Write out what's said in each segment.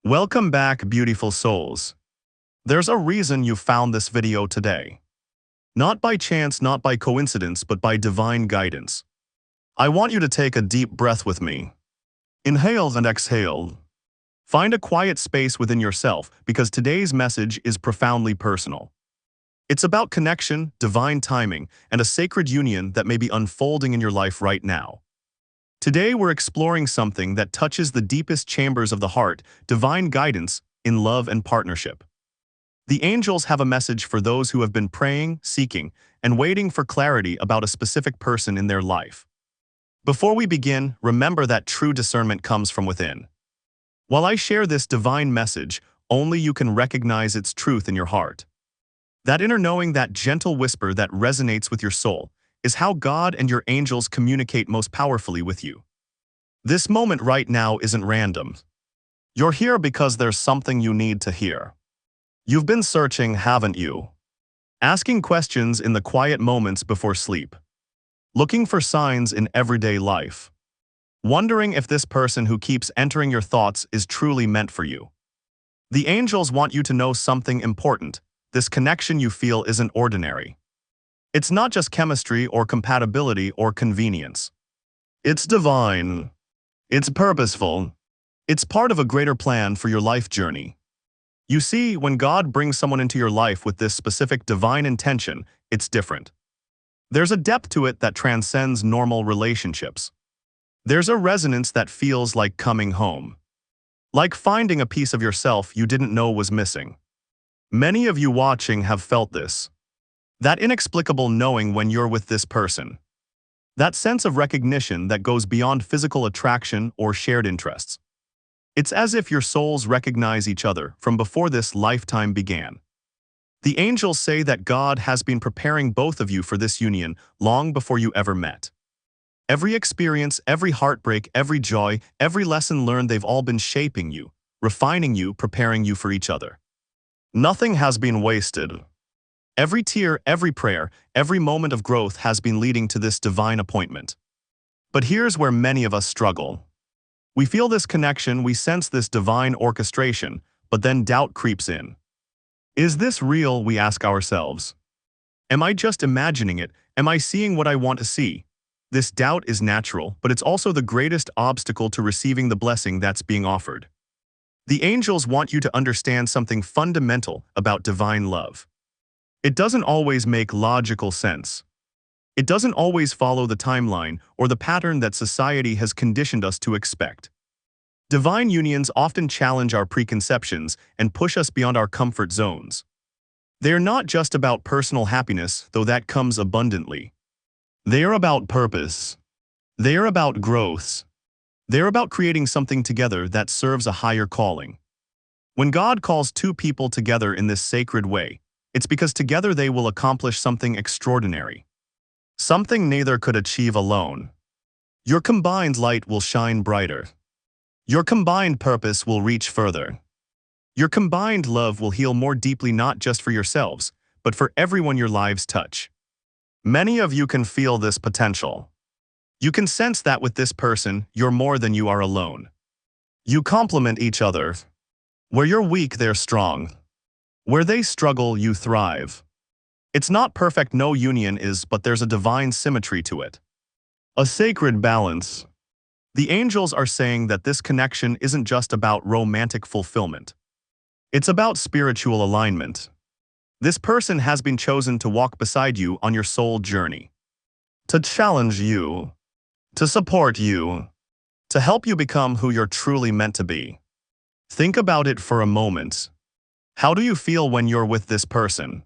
Welcome back, beautiful souls. There's a reason you found this video today. Not by chance, not by coincidence, but by divine guidance. I want you to take a deep breath with me. Inhale and exhale. Find a quiet space within yourself because today's message is profoundly personal. It's about connection, divine timing, and a sacred union that may be unfolding in your life right now. Today we're exploring something that touches the deepest chambers of the heart, divine guidance in love and partnership. The angels have a message for those who have been praying, seeking, and waiting for clarity about a specific person in their life. Before we begin, remember that true discernment comes from within. While I share this divine message, only you can recognize its truth in your heart. That inner knowing, that gentle whisper that resonates with your soul, is how God and your angels communicate most powerfully with you. This moment right now isn't random. You're here because there's something you need to hear. You've been searching, haven't you? Asking questions in the quiet moments before sleep. Looking for signs in everyday life. Wondering if this person who keeps entering your thoughts is truly meant for you. The angels want you to know something important. This connection you feel isn't ordinary. It's not just chemistry or compatibility or convenience. It's divine. It's purposeful. It's part of a greater plan for your life journey. You see, when God brings someone into your life with this specific divine intention, it's different. There's a depth to it that transcends normal relationships. There's a resonance that feels like coming home. Like finding a piece of yourself you didn't know was missing. Many of you watching have felt this. That inexplicable knowing when you're with this person. That sense of recognition that goes beyond physical attraction or shared interests. It's as if your souls recognize each other from before this lifetime began. The angels say that God has been preparing both of you for this union long before you ever met. Every experience, every heartbreak, every joy, every lesson learned, they've all been shaping you, refining you, preparing you for each other. Nothing has been wasted. Every tear, every prayer, every moment of growth has been leading to this divine appointment. But here's where many of us struggle. We feel this connection, we sense this divine orchestration, but then doubt creeps in. Is this real, we ask ourselves? Am I just imagining it? Am I seeing what I want to see? This doubt is natural, but it's also the greatest obstacle to receiving the blessing that's being offered. The angels want you to understand something fundamental about divine love. It doesn't always make logical sense. It doesn't always follow the timeline or the pattern that society has conditioned us to expect. Divine unions often challenge our preconceptions and push us beyond our comfort zones. They're not just about personal happiness, though that comes abundantly. They're about purpose. They're about growth. They're about creating something together that serves a higher calling. When God calls two people together in this sacred way, it's because together they will accomplish something extraordinary. Something neither could achieve alone. Your combined light will shine brighter. Your combined purpose will reach further. Your combined love will heal more deeply, not just for yourselves, but for everyone your lives touch. Many of you can feel this potential. You can sense that with this person, you're more than you are alone. You complement each other. Where you're weak, they're strong. Where they struggle, you thrive. It's not perfect, no union is, but there's a divine symmetry to it. A sacred balance. The angels are saying that this connection isn't just about romantic fulfillment. It's about spiritual alignment. This person has been chosen to walk beside you on your soul journey. To challenge you. To support you. To help you become who you're truly meant to be. Think about it for a moment. How do you feel when you're with this person?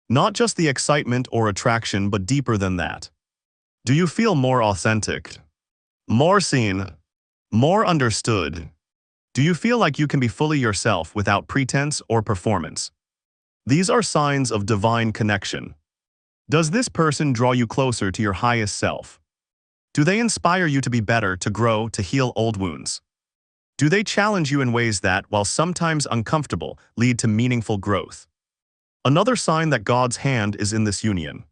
Not just the excitement or attraction, but deeper than that. Do you feel more authentic? More seen? More understood? Do you feel like you can be fully yourself without pretense or performance? These are signs of divine connection. Does this person draw you closer to your highest self? Do they inspire you to be better, to grow, to heal old wounds? Do they challenge you in ways that, while sometimes uncomfortable, lead to meaningful growth? Another sign that God's hand is in this union.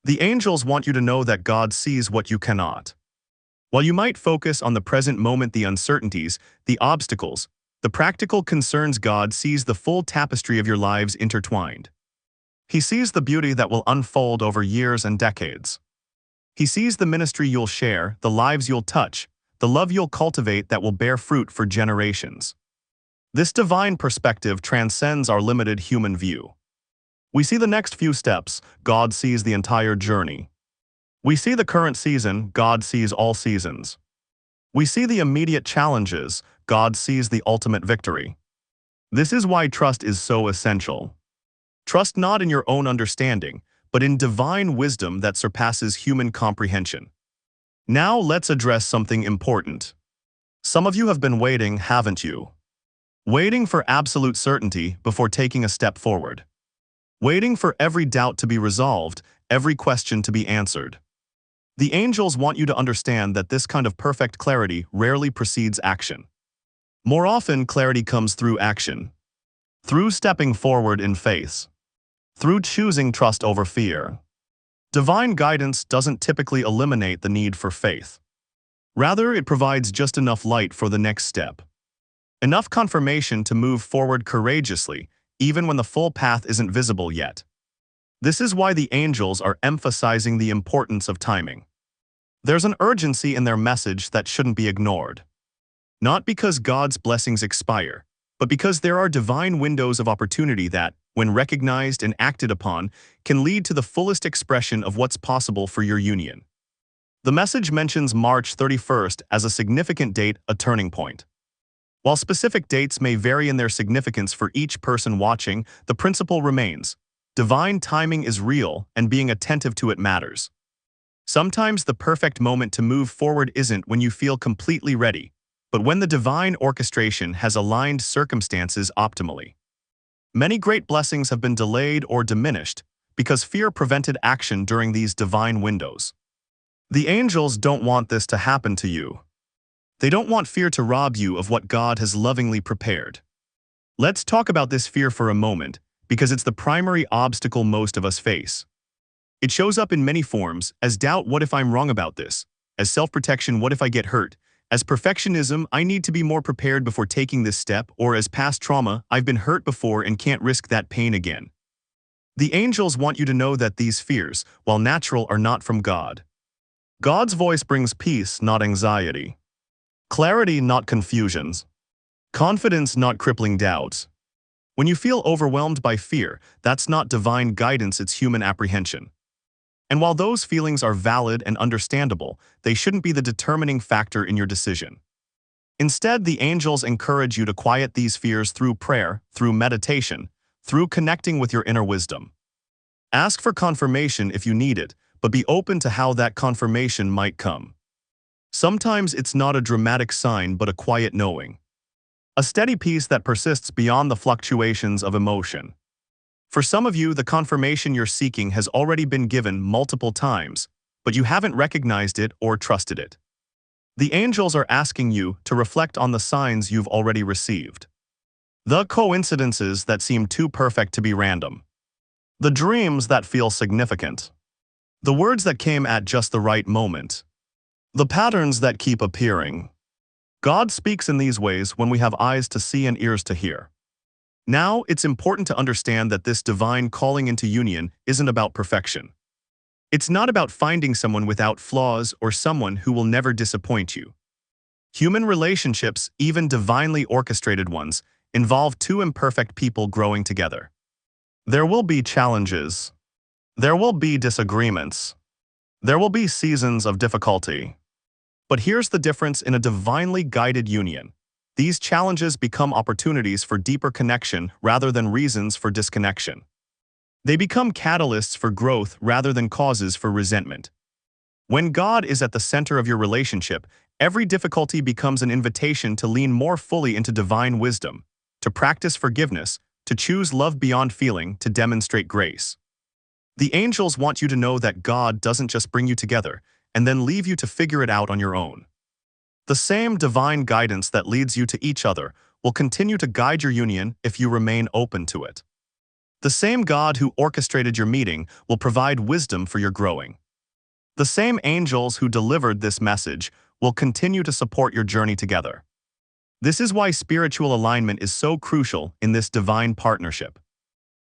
The angels want you to know that God sees what you cannot. While you might focus on the present moment, the uncertainties, the obstacles, The practical concerns God sees the full tapestry of your lives intertwined. He sees the beauty that will unfold over years and decades. He sees the ministry you'll share, the lives you'll touch, the love you'll cultivate that will bear fruit for generations. This divine perspective transcends our limited human view. We see the next few steps, God sees the entire journey. We see the current season, God sees all seasons. We see the immediate challenges, God sees the ultimate victory. This is why trust is so essential. Trust not in your own understanding, but in divine wisdom that surpasses human comprehension. Now let's address something important. Some of you have been waiting, haven't you? Waiting for absolute certainty before taking a step forward. Waiting for every doubt to be resolved, every question to be answered. The angels want you to understand that this kind of perfect clarity rarely precedes action. More often, clarity comes through action. Through stepping forward in faith. Through choosing trust over fear. Divine guidance doesn't typically eliminate the need for faith. Rather, it provides just enough light for the next step. Enough confirmation to move forward courageously, even when the full path isn't visible yet. This is why the angels are emphasizing the importance of timing. There's an urgency in their message that shouldn't be ignored. Not because God's blessings expire, but because there are divine windows of opportunity that, when recognized and acted upon, can lead to the fullest expression of what's possible for your union. The message mentions March 31st as a significant date, a turning point. While specific dates may vary in their significance for each person watching, the principle remains. Divine timing is real, and being attentive to it matters. Sometimes the perfect moment to move forward isn't when you feel completely ready, but when the divine orchestration has aligned circumstances optimally. Many great blessings have been delayed or diminished because fear prevented action during these divine windows. The angels don't want this to happen to you. They don't want fear to rob you of what God has lovingly prepared. Let's talk about this fear for a moment, because it's the primary obstacle most of us face. It shows up in many forms, as doubt, what if I'm wrong about this? As self-protection, what if I get hurt? As perfectionism, I need to be more prepared before taking this step, or as past trauma, I've been hurt before and can't risk that pain again. The angels want you to know that these fears, while natural, are not from God. God's voice brings peace, not anxiety. Clarity, not confusions. Confidence, not crippling doubts. When you feel overwhelmed by fear, that's not divine guidance, it's human apprehension. And while those feelings are valid and understandable, they shouldn't be the determining factor in your decision. Instead, the angels encourage you to quiet these fears through prayer, through meditation, through connecting with your inner wisdom. Ask for confirmation if you need it, but be open to how that confirmation might come. Sometimes it's not a dramatic sign but a quiet knowing. A steady peace that persists beyond the fluctuations of emotion. For some of you, the confirmation you're seeking has already been given multiple times, but you haven't recognized it or trusted it. The angels are asking you to reflect on the signs you've already received. The coincidences that seem too perfect to be random. The dreams that feel significant. The words that came at just the right moment. The patterns that keep appearing. God speaks in these ways when we have eyes to see and ears to hear. Now, it's important to understand that this divine calling into union isn't about perfection. It's not about finding someone without flaws or someone who will never disappoint you. Human relationships, even divinely orchestrated ones, involve two imperfect people growing together. There will be challenges. There will be disagreements. There will be seasons of difficulty. But here's the difference in a divinely guided union. These challenges become opportunities for deeper connection rather than reasons for disconnection. They become catalysts for growth rather than causes for resentment. When God is at the center of your relationship, every difficulty becomes an invitation to lean more fully into divine wisdom, to practice forgiveness, to choose love beyond feeling, to demonstrate grace. The angels want you to know that God doesn't just bring you together and then leave you to figure it out on your own. The same divine guidance that leads you to each other will continue to guide your union if you remain open to it. The same God who orchestrated your meeting will provide wisdom for your growing. The same angels who delivered this message will continue to support your journey together. This is why spiritual alignment is so crucial in this divine partnership.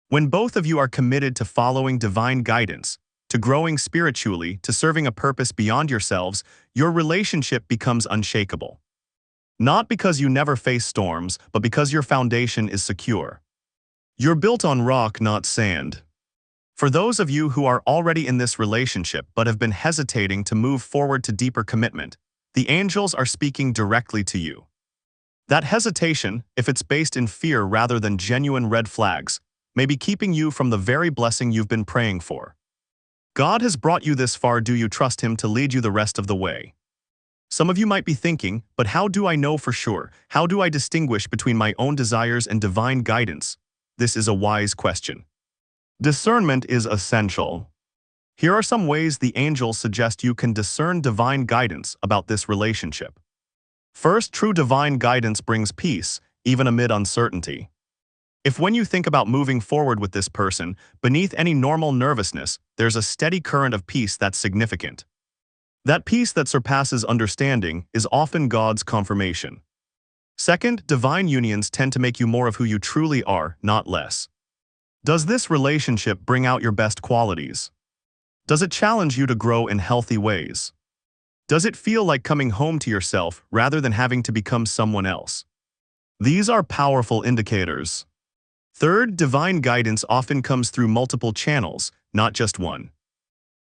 When both of you are committed to following divine guidance, to growing spiritually, to serving a purpose beyond yourselves, your relationship becomes unshakable. Not because you never face storms, but because your foundation is secure. You're built on rock, not sand. For those of you who are already in this relationship but have been hesitating to move forward to deeper commitment, the angels are speaking directly to you. That hesitation, if it's based in fear rather than genuine red flags, may be keeping you from the very blessing you've been praying for. God has brought you this far. Do you trust Him to lead you the rest of the way? Some of you might be thinking, but how do I know for sure? How do I distinguish between my own desires and divine guidance? This is a wise question. Discernment is essential. Here are some ways the angels suggest you can discern divine guidance about this relationship. First, true divine guidance brings peace, even amid uncertainty. If when you think about moving forward with this person, beneath any normal nervousness, there's a steady current of peace that's significant. That peace that surpasses understanding is often God's confirmation. Second, divine unions tend to make you more of who you truly are, not less. Does this relationship bring out your best qualities? Does it challenge you to grow in healthy ways? Does it feel like coming home to yourself rather than having to become someone else? These are powerful indicators. Third, divine guidance often comes through multiple channels, not just one.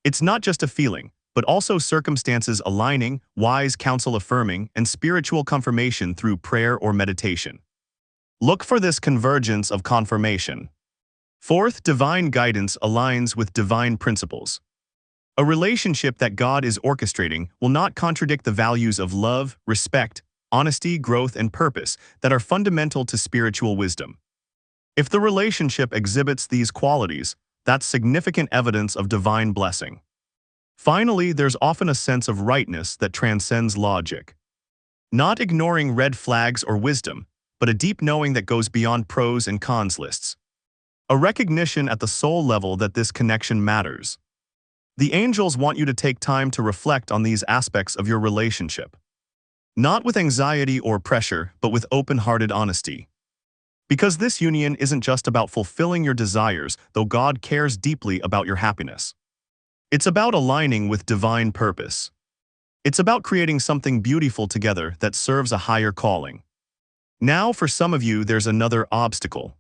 It's not just a feeling, but also circumstances aligning, wise counsel affirming, and spiritual confirmation through prayer or meditation. Look for this convergence of confirmation. Fourth, divine guidance aligns with divine principles. A relationship that God is orchestrating will not contradict the values of love, respect, honesty, growth, and purpose that are fundamental to spiritual wisdom. If the relationship exhibits these qualities, that's significant evidence of divine blessing. Finally, there's often a sense of rightness that transcends logic. Not ignoring red flags or wisdom, but a deep knowing that goes beyond pros and cons lists. A recognition at the soul level that this connection matters. The angels want you to take time to reflect on these aspects of your relationship. Not with anxiety or pressure, but with open-hearted honesty. Because this union isn't just about fulfilling your desires, though God cares deeply about your happiness. It's about aligning with divine purpose. It's about creating something beautiful together that serves a higher calling. Now, for some of you, there's another obstacle.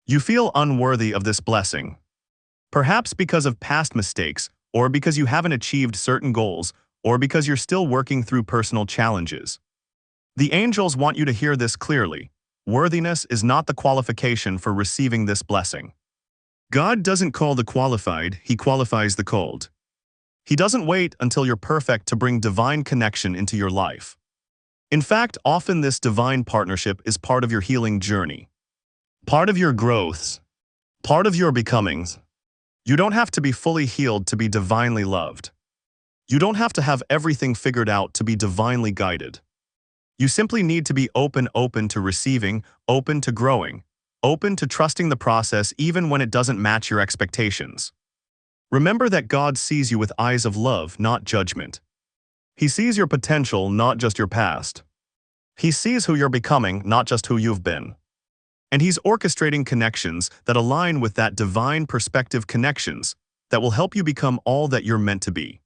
You feel unworthy of this blessing. Perhaps because of past mistakes, or because you haven't achieved certain goals, or because you're still working through personal challenges. The angels want you to hear this clearly. Worthiness is not the qualification for receiving this blessing. God doesn't call the qualified, He qualifies the called. He doesn't wait until you're perfect to bring divine connection into your life. In fact, often this divine partnership is part of your healing journey. Part of your growth. Part of your becoming. You don't have to be fully healed to be divinely loved. You don't have to have everything figured out to be divinely guided. You simply need to be open to receiving, open to growing, open to trusting the process even when it doesn't match your expectations. Remember that God sees you with eyes of love, not judgment. He sees your potential, not just your past. He sees who you're becoming, not just who you've been. And He's orchestrating connections that align with that divine perspective, connections that will help you become all that you're meant to be.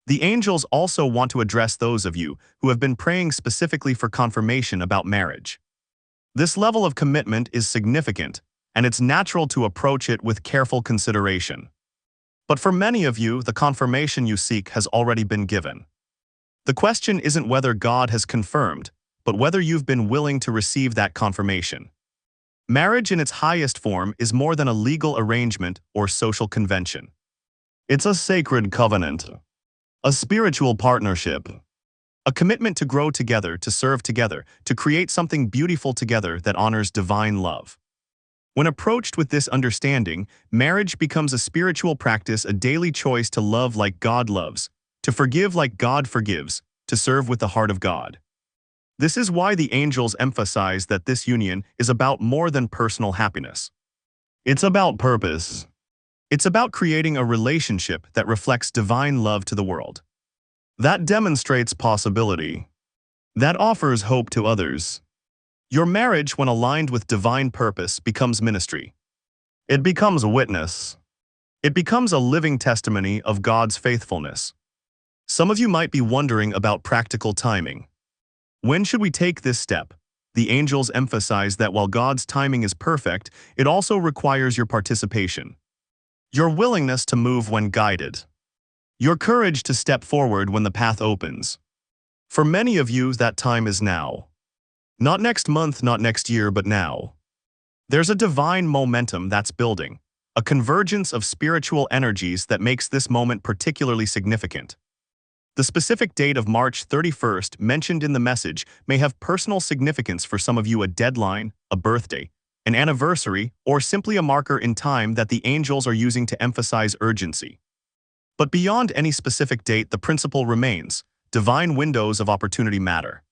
The angels also want to address those of you who have been praying specifically for confirmation about marriage. This level of commitment is significant, and it's natural to approach it with careful consideration. But for many of you, the confirmation you seek has already been given. The question isn't whether God has confirmed, but whether you've been willing to receive that confirmation. Marriage in its highest form is more than a legal arrangement or social convention. It's a sacred covenant, a spiritual partnership, a commitment to grow together, to serve together, to create something beautiful together that honors divine love. When approached with this understanding, marriage becomes a spiritual practice, a daily choice to love like God loves, to forgive like God forgives, to serve with the heart of God. This is why the angels emphasize that this union is about more than personal happiness. It's about purpose. It's about creating a relationship that reflects divine love to the world. That demonstrates possibility. that offers hope to others. Your marriage, when aligned with divine purpose, becomes ministry. It becomes a witness. It becomes a living testimony of God's faithfulness. Some of you might be wondering about practical timing. When should we take this step? The angels emphasize that while God's timing is perfect, it also requires your participation. Your willingness to move when guided. Your courage to step forward when the path opens. For many of you, that time is now. Not next month, not next year, but now. There's a divine momentum that's building, a convergence of spiritual energies that makes this moment particularly significant. The specific date of March 31st mentioned in the message may have personal significance for some of you: a deadline, a birthday, an anniversary, or simply a marker in time that the angels are using to emphasize urgency. But beyond any specific date, the principle remains: divine windows of opportunity matter.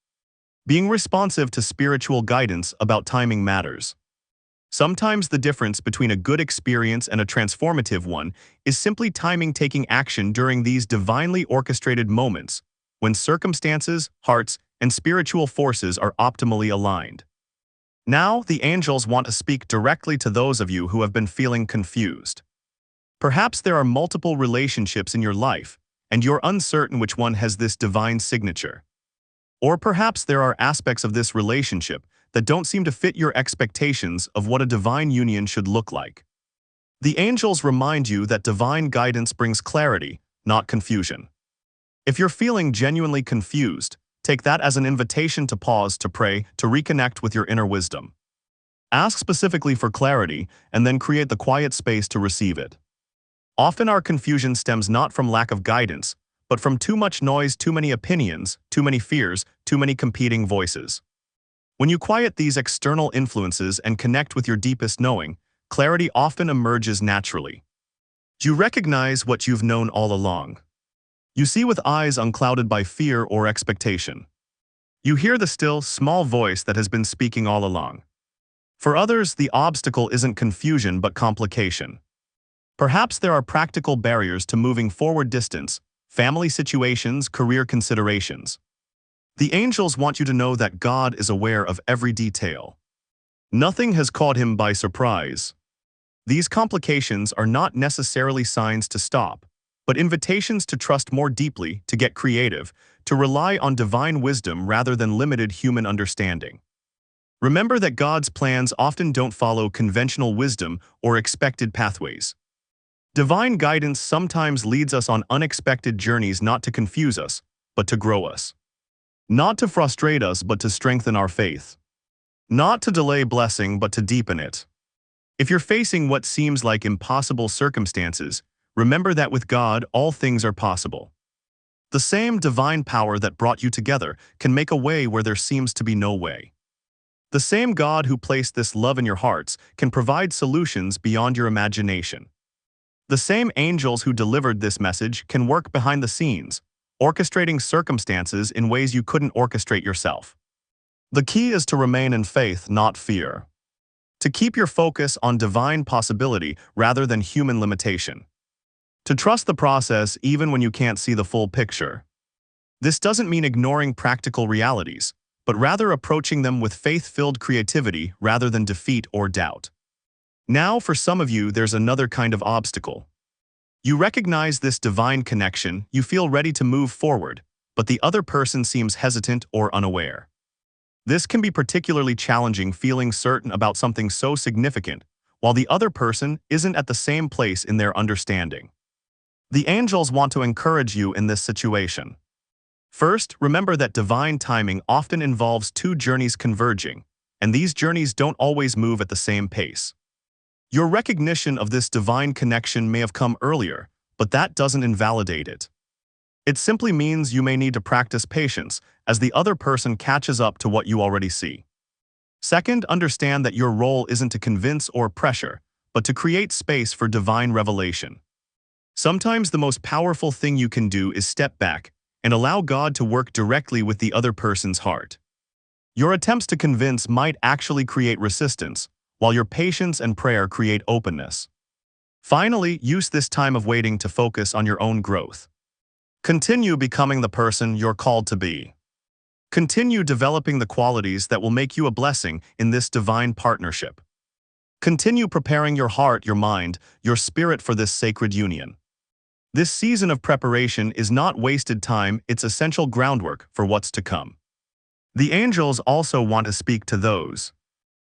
Being responsive to spiritual guidance about timing matters. Sometimes the difference between a good experience and a transformative one is simply timing, taking action during these divinely orchestrated moments, when circumstances, hearts, and spiritual forces are optimally aligned. Now, the angels want to speak directly to those of you who have been feeling confused. Perhaps there are multiple relationships in your life, and you're uncertain which one has this divine signature. Or perhaps there are aspects of this relationship that don't seem to fit your expectations of what a divine union should look like. The angels remind you that divine guidance brings clarity, not confusion. If you're feeling genuinely confused, take that as an invitation to pause, to pray, to reconnect with your inner wisdom. Ask specifically for clarity, and then create the quiet space to receive it. Often our confusion stems not from lack of guidance, but from too much noise, too many opinions, too many fears, too many competing voices. When you quiet these external influences and connect with your deepest knowing, clarity often emerges naturally. You recognize what you've known all along. You see with eyes unclouded by fear or expectation. You hear the still, small voice that has been speaking all along. For others, the obstacle isn't confusion but complication. Perhaps there are practical barriers to moving forward: distance, family situations, career considerations. The angels want you to know that God is aware of every detail. Nothing has caught him by surprise. These complications are not necessarily signs to stop, but invitations to trust more deeply, to get creative, to rely on divine wisdom rather than limited human understanding. Remember that God's plans often don't follow conventional wisdom or expected pathways. Divine guidance sometimes leads us on unexpected journeys, not to confuse us, but to grow us. Not to frustrate us, but to strengthen our faith. Not to delay blessing, but to deepen it. If you're facing what seems like impossible circumstances, remember that with God, all things are possible. The same divine power that brought you together can make a way where there seems to be no way. The same God who placed this love in your hearts can provide solutions beyond your imagination. The same angels who delivered this message can work behind the scenes, orchestrating circumstances in ways you couldn't orchestrate yourself. The key is to remain in faith, not fear. To keep your focus on divine possibility rather than human limitation. To trust the process even when you can't see the full picture. This doesn't mean ignoring practical realities, but rather approaching them with faith-filled creativity rather than defeat or doubt. Now, for some of you, there's another kind of obstacle. You recognize this divine connection, you feel ready to move forward, but the other person seems hesitant or unaware. This can be particularly challenging, feeling certain about something so significant, while the other person isn't at the same place in their understanding. The angels want to encourage you in this situation. First, remember that divine timing often involves two journeys converging, and these journeys don't always move at the same pace. Your recognition of this divine connection may have come earlier, but that doesn't invalidate it. It simply means you may need to practice patience as the other person catches up to what you already see. Second, understand that your role isn't to convince or pressure, but to create space for divine revelation. Sometimes the most powerful thing you can do is step back and allow God to work directly with the other person's heart. Your attempts to convince might actually create resistance, while your patience and prayer create openness. Finally, use this time of waiting to focus on your own growth. Continue becoming the person you're called to be. Continue developing the qualities that will make you a blessing in this divine partnership. Continue preparing your heart, your mind, your spirit for this sacred union. This season of preparation is not wasted time, it's essential groundwork for what's to come. The angels also want to speak to those